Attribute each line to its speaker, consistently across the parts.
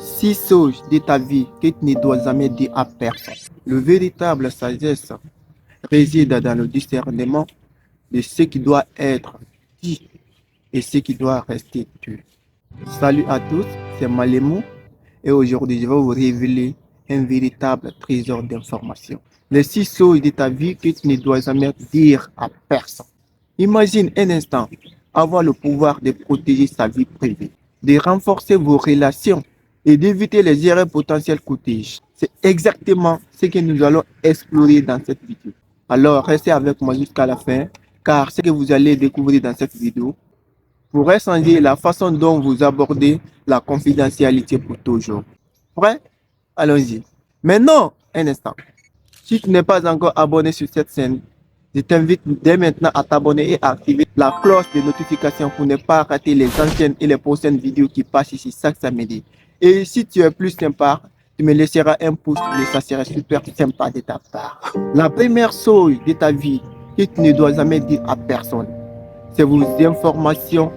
Speaker 1: 6 choses de ta vie que tu ne dois jamais dire à personne. Le véritable sagesse réside dans le discernement de ce qui doit être dit et ce qui doit rester tu. Salut à tous, c'est Malemou et aujourd'hui je vais vous révéler un véritable trésor d'informations. Les 6 choses de ta vie que tu ne dois jamais dire à personne. Imagine un instant avoir le pouvoir de protéger sa vie privée, de renforcer vos relations et d'éviter les erreurs potentielles coûteuses. C'est exactement ce que nous allons explorer dans cette vidéo. Alors restez avec moi jusqu'à la fin, car ce que vous allez découvrir dans cette vidéo pourrait changer la façon dont vous abordez la confidentialité pour toujours. Prêt? Allons-y. Maintenant, un instant. Si tu n'es pas encore abonné sur cette chaîne, je t'invite dès maintenant à t'abonner et à activer la cloche de notification pour ne pas rater les anciennes et les prochaines vidéos qui passent ici chaque samedi. Et si tu es plus sympa, tu me laisseras un pouce et ça serait super sympa de ta part. La première chose de ta vie que tu ne dois jamais dire à personne, c'est vos informations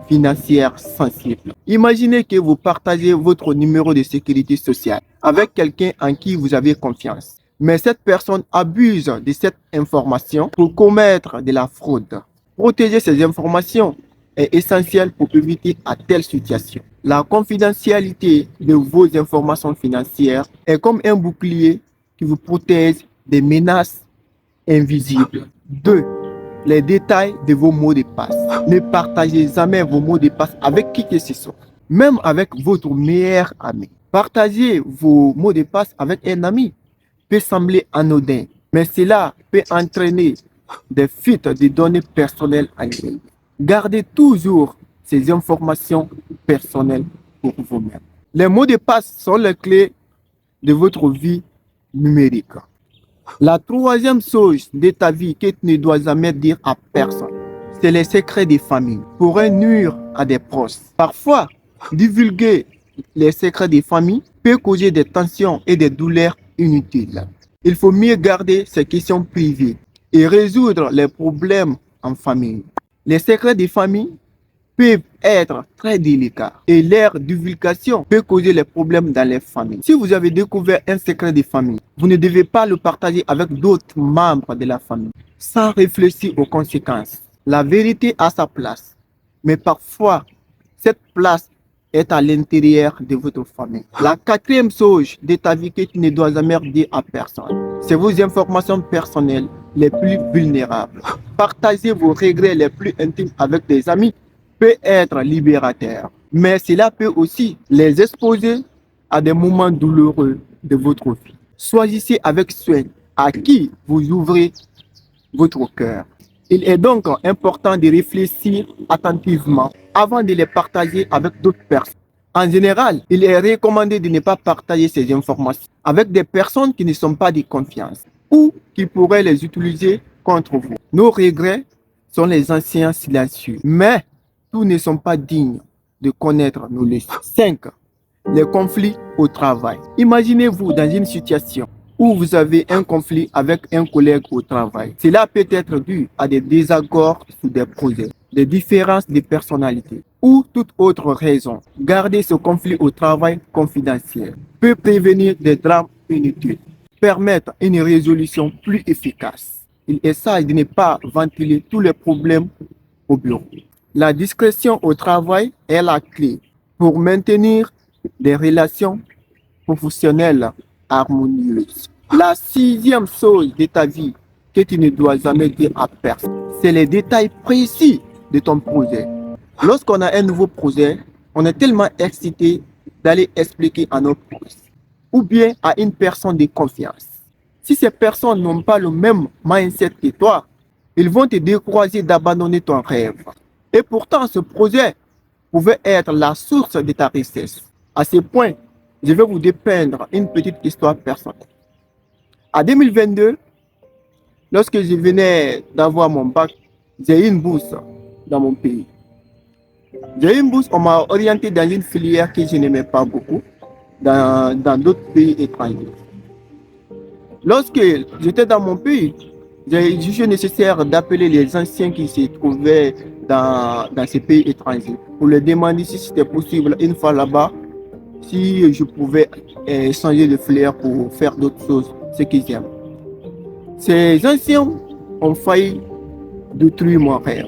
Speaker 1: financières sensibles. Imaginez que vous partagez votre numéro de sécurité sociale avec quelqu'un en qui vous avez confiance. Mais cette personne abuse de cette information pour commettre de la fraude. Protéger ces informations est essentiel pour éviter à telle situation. La confidentialité de vos informations financières est comme un bouclier qui vous protège des menaces invisibles. 2. Les détails de vos mots de passe. Ne partagez jamais vos mots de passe avec qui que ce soit, même avec votre meilleur ami. Partagez vos mots de passe avec un ami peut sembler anodin, mais cela peut entraîner des fuites de données personnelles en ligne. Gardez toujours ces informations personnelles pour vous-même. Les mots de passe sont les clés de votre vie numérique. La troisième chose de ta vie que tu ne dois jamais dire à personne, c'est les secrets des familles. Pourraient nuire à des proches. Parfois, divulguer les secrets des familles peut causer des tensions et des douleurs inutiles. Il faut mieux garder ces questions privées et résoudre les problèmes en famille. Les secrets des familles peuvent être très délicats et leur divulgation peut causer les problèmes dans les familles. Si vous avez découvert un secret de famille, vous ne devez pas le partager avec d'autres membres de la famille sans réfléchir aux conséquences. La vérité a sa place, mais parfois, cette place est à l'intérieur de votre famille. La quatrième chose de ta vie que tu ne dois jamais dire à personne, c'est vos informations personnelles les plus vulnérables. Partager vos regrets les plus intimes avec des amis peut être libérateur, mais cela peut aussi les exposer à des moments douloureux de votre vie. Choisissez avec soin à qui vous ouvrez votre cœur. Il est donc important de réfléchir attentivement avant de les partager avec d'autres personnes. En général, il est recommandé de ne pas partager ces informations avec des personnes qui ne sont pas de confiance ou qui pourraient les utiliser contre vous. Nos regrets sont les anciens silencieux, mais tous ne sont pas dignes de connaître nos leçons. 5. Les conflits au travail. Imaginez-vous dans une situation où vous avez un conflit avec un collègue au travail. Cela peut être dû à des désaccords sur des projets, des différences de personnalité ou toute autre raison. Garder ce conflit au travail confidentiel peut prévenir des drames inutiles, permettre une résolution plus efficace. Il est sage de ne pas ventiler tous les problèmes au bureau. La discrétion au travail est la clé pour maintenir des relations professionnelles harmonieuses. La sixième chose de ta vie que tu ne dois jamais dire à personne, c'est les détails précis de ton projet. Lorsqu'on a un nouveau projet, on est tellement excité d'aller expliquer à nos proches ou bien à une personne de confiance. Si ces personnes n'ont pas le même mindset que toi, ils vont te décourager d'abandonner ton rêve. Et pourtant, ce projet pouvait être la source de ta richesse. À ce point, je vais vous dépeindre une petite histoire personnelle. En 2022, lorsque je venais d'avoir mon bac, j'ai eu une bourse dans mon pays. J'ai eu une bourse, on m'a orienté dans une filière que je n'aimais pas beaucoup, dans d'autres pays étrangers. Lorsque j'étais dans mon pays, j'ai jugé nécessaire d'appeler les anciens qui se trouvaient dans ces pays étrangers pour leur demander si c'était possible, une fois là-bas, si je pouvais changer de flair pour faire d'autres choses, ce qu'ils aiment. Ces anciens ont failli détruire mon rêve.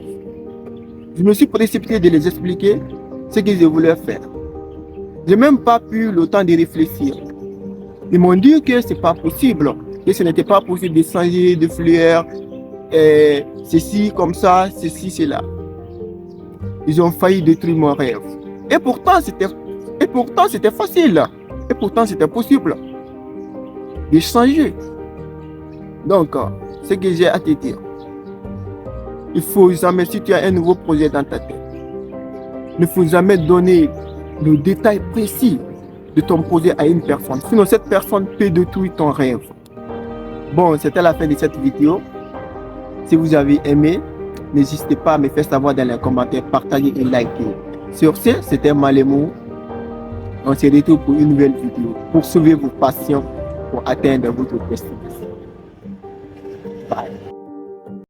Speaker 1: Je me suis précipité de les expliquer ce qu'ils voulaient faire. Je n'ai même pas eu le temps de réfléchir. Ils m'ont dit que ce n'est pas possible, que ce n'était pas possible de changer de flair, ceci comme ça, ceci, cela. Ils ont failli détruire mon rêve. Et pourtant, c'était facile. Et pourtant, c'était possible de changer. Donc, ce que j'ai à te dire, il faut jamais, si tu as un nouveau projet dans ta tête, il ne faut jamais donner le détail précis de ton projet à une personne. Sinon, cette personne peut détruire ton rêve. Bon, c'était la fin de cette vidéo. Si vous avez aimé, n'hésitez pas à me faire savoir dans les commentaires, partager et liker. Sur ce, c'était Malemou. On se retrouve pour une nouvelle vidéo. Poursuivez vos passions pour atteindre votre destination. Bye.